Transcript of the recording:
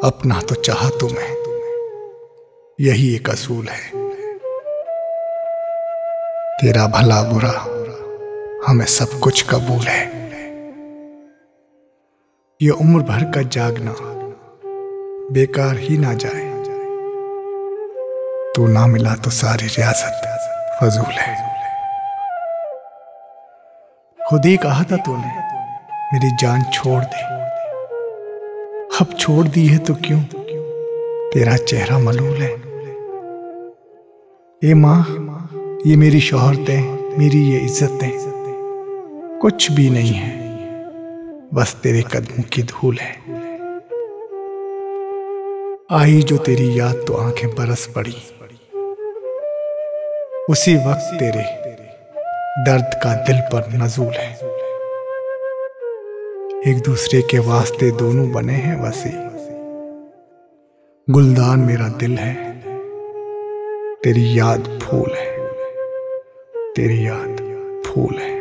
अपना तो चाहा तुम्हें, यही एक असूल है। तेरा भला बुरा हमें सब कुछ कबूल है। ये उम्र भर का जागना बेकार ही ना जाए। तू ना मिला तो सारी रियासत फजूल है। खुद ही कहा था तूने मेरी जान छोड़ दे, अब छोड़ दी है तो क्यों तेरा चेहरा मलूल है। ए माँ, ये मेरी शोहरतें, मेरी ये इज्जतें कुछ भी नहीं है, बस तेरे कदमों की धूल है। आई जो तेरी याद तो आंखें बरस पड़ी, उसी वक्त तेरे दर्द का दिल पर नजूल है। एक दूसरे के वास्ते दोनों बने हैं वसी, गुलदान मेरा दिल है, तेरी याद फूल है, तेरी याद फूल है।